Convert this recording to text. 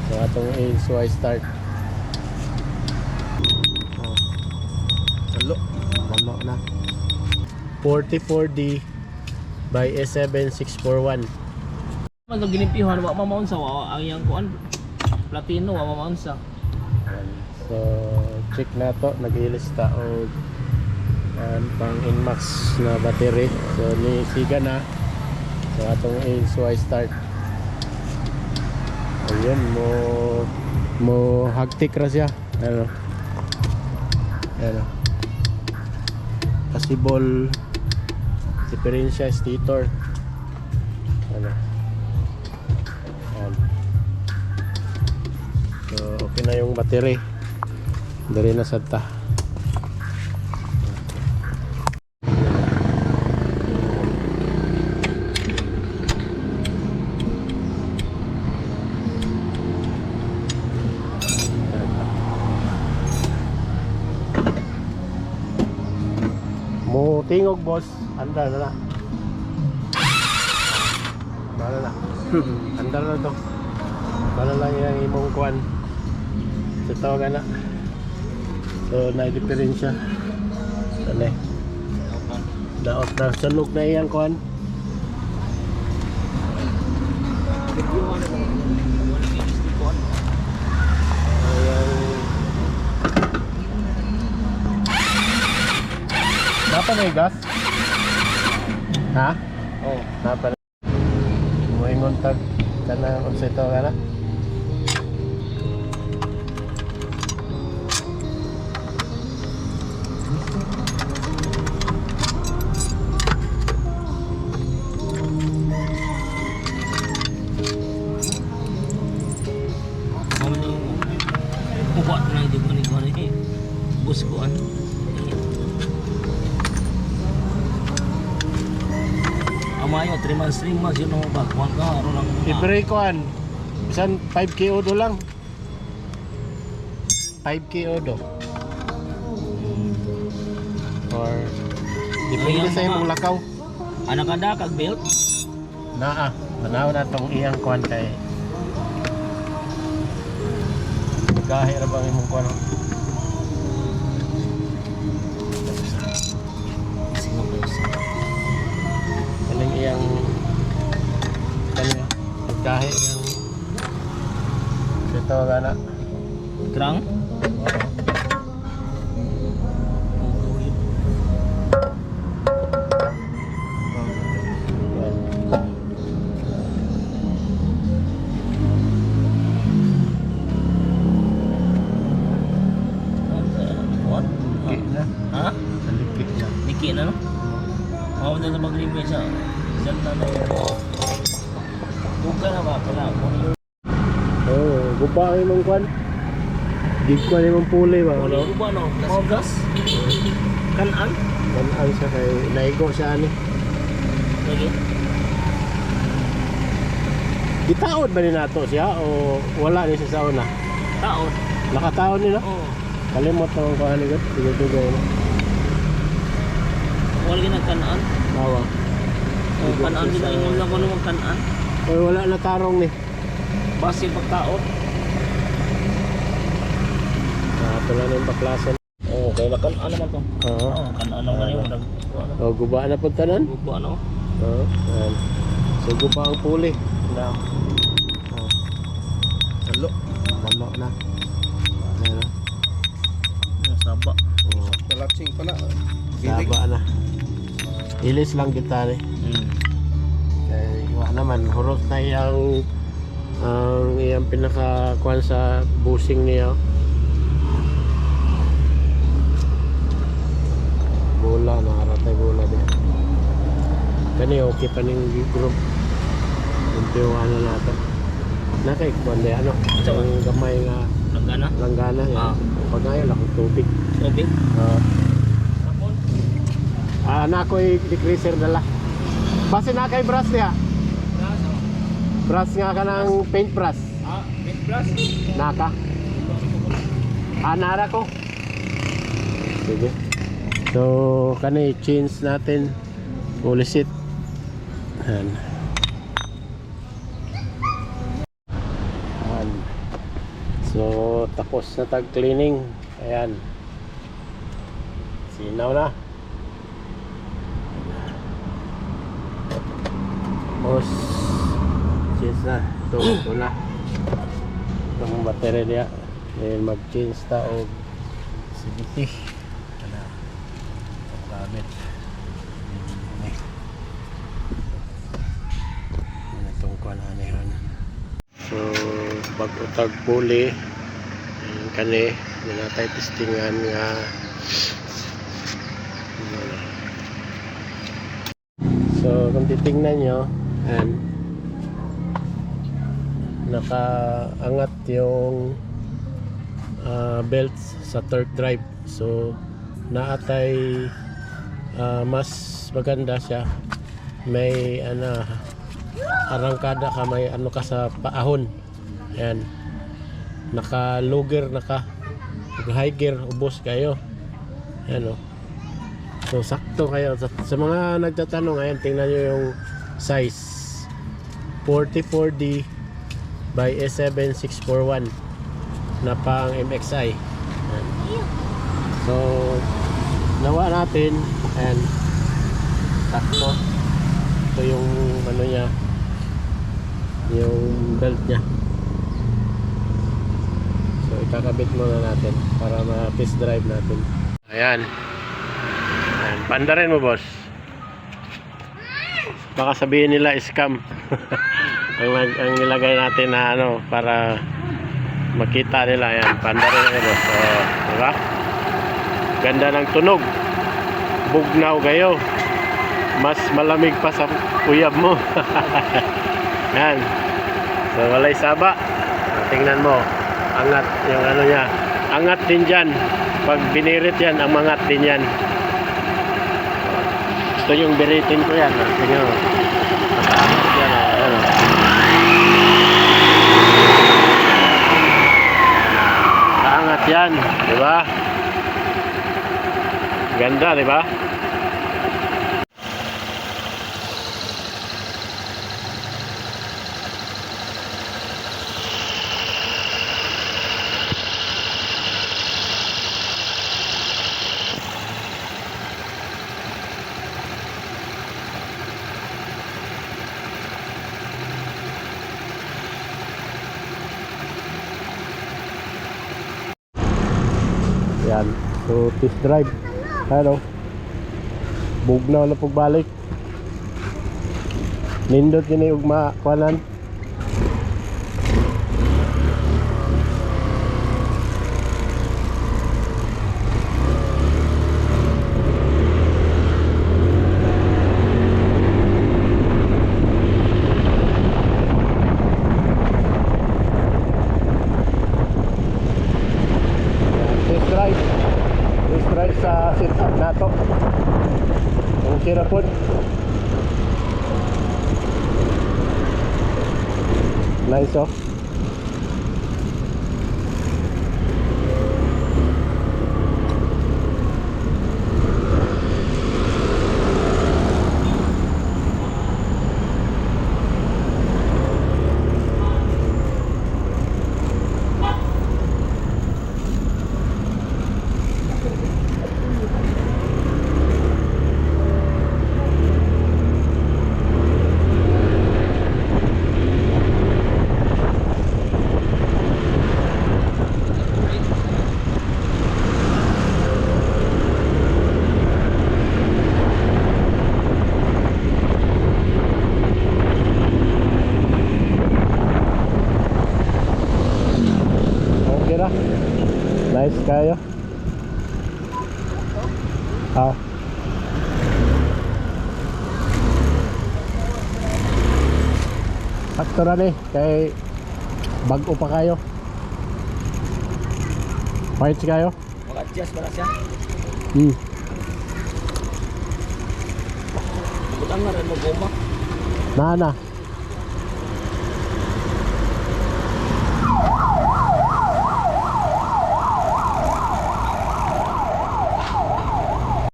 So atong i start. Hello. Tama na. 44D by S7641. Man to ginimpihan wa mamaon sa ang yang kuan platino wa mamaon sa. So check na to, nag-ilista og pang Inmax na battery. So ni siga na. So atong i start. Ayun mo hagtik ra siya. Ano? Ano? Possible differential stator. Ano? Ayan. So okay na yung battery. Dari na sadta. Mo tingog boss, andar na. Bala na. Andar na to. Bala lang yung imong kuan. Sa tawagan na. So na-diferensya. Dali. Daot na sunog na iyang kuan. Napa may gas? Ha? Oh, Napa na? Moingon tag kana unsa ito kana? mao ni kuha na di ko ni bus kuan. Amayo 3 months yun ang ba kuan ka aron lang. Libre kuan. Bisan 5 do lang. 5 do. Or depende sa imong lakaw. Anak kada kag belt. Naa, tanaw na tong iyang kuan kay gahi ra bang imong kuan. Sino ba yun? Kaning iyang kanina gahi yang ito gana. Krang? Likit na. Ha? Likit na. Niki na no? Mao na sa maglimpyo sa santa na yun. Buka na ba pala? Oh, guba ang imong kuan. Gig ko imong puli ba Ano? ano? Buka no? Mao gas? Kanan? Kan siya kay naigo siya ani. Lagi? Gitaod ba ni nato siya o wala ni siya sa una? Taon? Nakataon nila? Oo. Kalimot na ang kahaligot. Dugay na. Wala ginagkanaan? Awa. O kanaan din ang ingon lang ko naman kanaan? Oy, wala na tarong ni. Base pagtaot? Ito lang yung baklasan. Oo, kaya nakanaan naman to. Oo. Oo, kanaan naman yun. Oh, guba na po tanan. Buka no? Oo. Yan. So, guba ang puli. Na. Oh. Hello. Tama na. Ayan na. Saba. Oh. Kalatsing pala. Saba na. Ilis lang kita ni. Eh, iwa naman. Huros na iyang ang iyang pinaka-kuan sa busing niya. Bola, nakaratay bola din. Kani okay pa ning group. Yung ano nato. Nakaikuan din ano. Ang gamay nga Langgana? langgana. Ah. Pag-ayo lang tubig. Tubig? Sapon? Na ako'y decreaser dala. Base na kay brush niya. Brush nga ka ng paint brush. Paint brush? Naka. Nara ko. Sige. So, kani change natin. Ulisit. Ayan. Ayan. So tapos na tag cleaning. Ayan. Sinaw na. Tapos change na. Ito na. Itong battery niya. Then mag-change ta og CVT. Ano? Itong gamit. Ano itong kuanahan. So pag-utag puli kani natay testingan nga so kung titingnan nyo and nakaangat yung belts sa torque drive, so naatay mas maganda siya, may arangkada ka, may ka sa paahon. Ayan, naka low gear, naka high gear, ubos kayo. Ayan o. So sakto kayo sa mga nagtatanong. Ayan, tingnan nyo yung size 44D by S7641 na pang MXI. Ayan. So nawa natin. Ayan, sakto. Ito yung ano niya, yung belt niya. So ikakabit muna natin para ma-test drive natin. Ayan. Ayan, pandarin mo boss. Baka sabihin nila scam. ang nilagay natin na ano para makita nila. Ayan, pandarin mo boss. So, diba? Ganda ng tunog. Bugnaw kayo. Mas malamig pa sa uyab mo. Ayan. So walay saba. Tingnan mo. Angat yung ano niya. Angat din dyan. Pag binirit yan, ang mangat din yan. Ito yung biritin ko yan. Tingnan mo. Mataangat yan. Ano. Mataangat yan. Diba? Ganda, diba? Yan. So test drive. Hello. Bugnaw na pagbalik. Nindot kini ugma kuanan. Test drive sa sit-up nato. Ang sirapon. Nice oh. Nice kayo. Sakto na ni kay bago pa kayo. Fights kayo. Mag-adjust para siya. Butang nga rin mo goma. Na